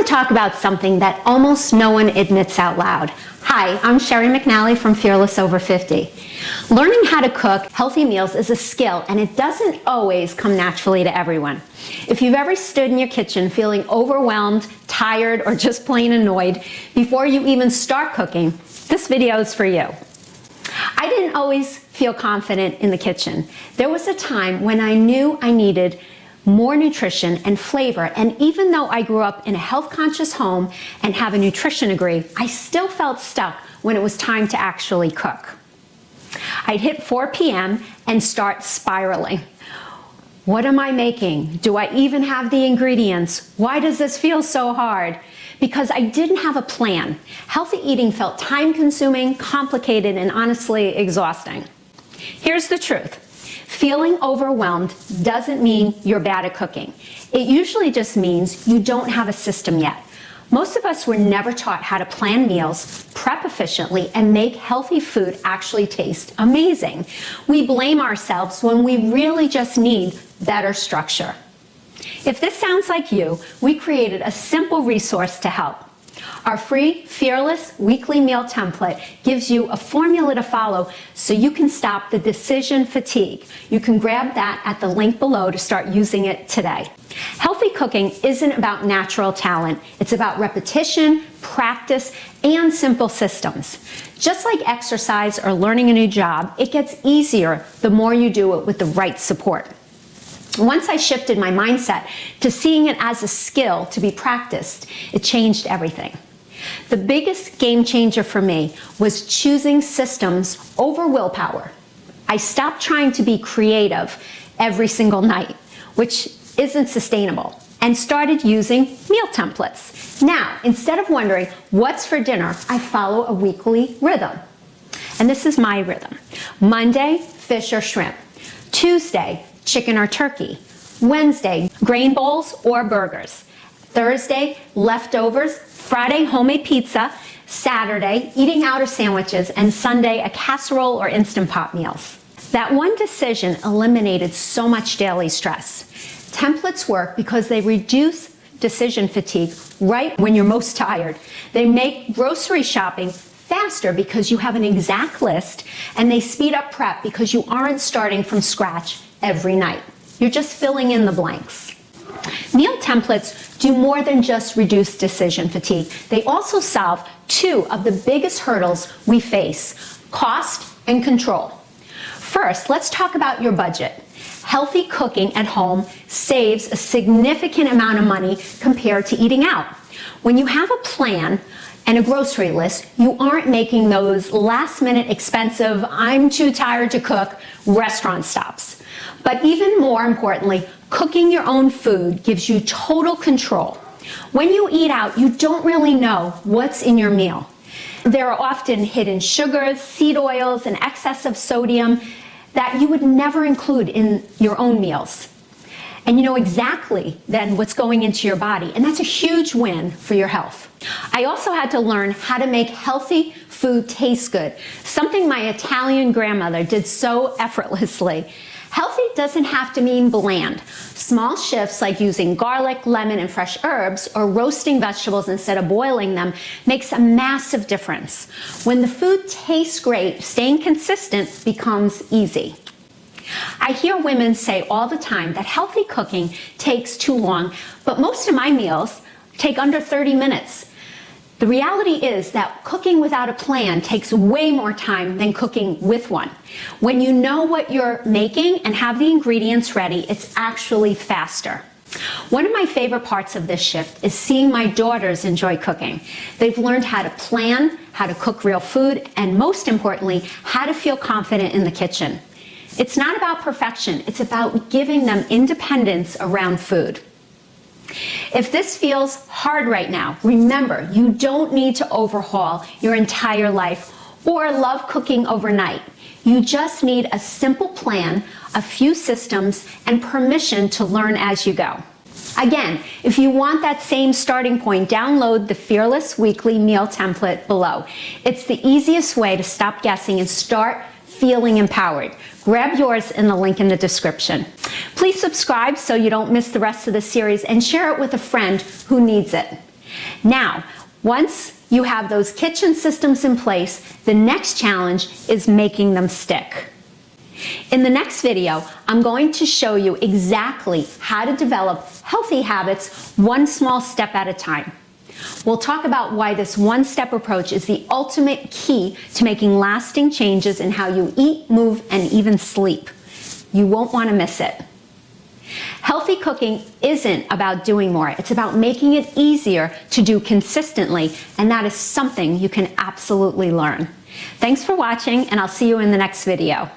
talk about something that almost no one admits out loud. Hi, I'm Sherry McNally from Fearless Over 50. Learning how to cook healthy meals is a skill, and it doesn't always come naturally to everyone. If you've ever stood in your kitchen feeling overwhelmed, tired, or just plain annoyed before you even start cooking, this video is for you. I didn't always feel confident in the kitchen. There was a time when I knew I needed more nutrition and flavor, and even though I grew up in a health-conscious home and have a nutrition degree, I still felt stuck when it was time to actually cook. I'd hit 4 p.m. and start spiraling. What am I making? Do I even have the ingredients? Why does this feel so hard? Because I didn't have a plan. Healthy eating felt time-consuming, complicated, and honestly exhausting. Here's the truth. Feeling overwhelmed doesn't mean you're bad at cooking. It usually just means you don't have a system yet. Most of us were never taught how to plan meals, prep efficiently, and make healthy food actually taste amazing. We blame ourselves when we really just need better structure. If this sounds like you, we created a simple resource to help. Our free Fearless weekly meal template gives you a formula to follow so you can stop the decision fatigue. You can grab that at the link below to start using it today. Healthy cooking isn't about natural talent. It's about repetition, practice, and simple systems. Just like exercise or learning a new job, it gets easier the more you do it with the right support. Once I shifted my mindset to seeing it as a skill to be practiced, it changed everything. The biggest game changer for me was choosing systems over willpower. I stopped trying to be creative every single night, which isn't sustainable, and started using meal templates. Now, instead of wondering what's for dinner, I follow a weekly rhythm. And this is my rhythm. Monday, fish or shrimp. Tuesday, chicken or turkey. Wednesday, grain bowls or burgers. Thursday, leftovers. Friday, homemade pizza. Saturday, eating out or sandwiches. And Sunday, a casserole or Instant Pot meals. That one decision eliminated so much daily stress. Templates work because they reduce decision fatigue right when you're most tired. They make grocery shopping faster because you have an exact list, and they speed up prep because you aren't starting from scratch every night. You're just filling in the blanks. Meal templates do more than just reduce decision fatigue. They also solve two of the biggest hurdles we face: cost and control. First, let's talk about your budget. Healthy cooking at home saves a significant amount of money compared to eating out. When you have a plan and a grocery list, you aren't making those last-minute expensive, I'm too tired to cook restaurant stops. But even more importantly, cooking your own food gives you total control. When you eat out, you don't really know what's in your meal. There are often hidden sugars, seed oils, and excess of sodium that you would never include in your own meals. And you know exactly then what's going into your body, and that's a huge win for your health. I also had to learn how to make healthy food taste good, something my Italian grandmother did so effortlessly. Healthy doesn't have to mean bland. Small shifts like using garlic, lemon, and fresh herbs, or roasting vegetables instead of boiling them, makes a massive difference. When the food tastes great, staying consistent becomes easy. I hear women say all the time that healthy cooking takes too long, but most of my meals take under 30 minutes. The reality is that cooking without a plan takes way more time than cooking with one. When you know what you're making and have the ingredients ready, it's actually faster. One of my favorite parts of this shift is seeing my daughters enjoy cooking. They've learned how to plan, how to cook real food, and most importantly, how to feel confident in the kitchen. It's not about perfection, it's about giving them independence around food. If this feels hard right now, remember, you don't need to overhaul your entire life or love cooking overnight. You just need a simple plan, a few systems, and permission to learn as you go. Again, if you want that same starting point, download the Fearless Weekly Meal Template below. It's the easiest way to stop guessing and start feeling empowered. Grab yours in the link in the description. Please subscribe so you don't miss the rest of the series, and share it with a friend who needs it. Now, once you have those kitchen systems in place, the next challenge is making them stick. In the next video, I'm going to show you exactly how to develop healthy habits one small step at a time. We'll talk about why this one-step approach is the ultimate key to making lasting changes in how you eat, move, and even sleep. You won't want to miss it. Healthy cooking isn't about doing more. It's about making it easier to do consistently, and that is something you can absolutely learn. Thanks for watching, and I'll see you in the next video.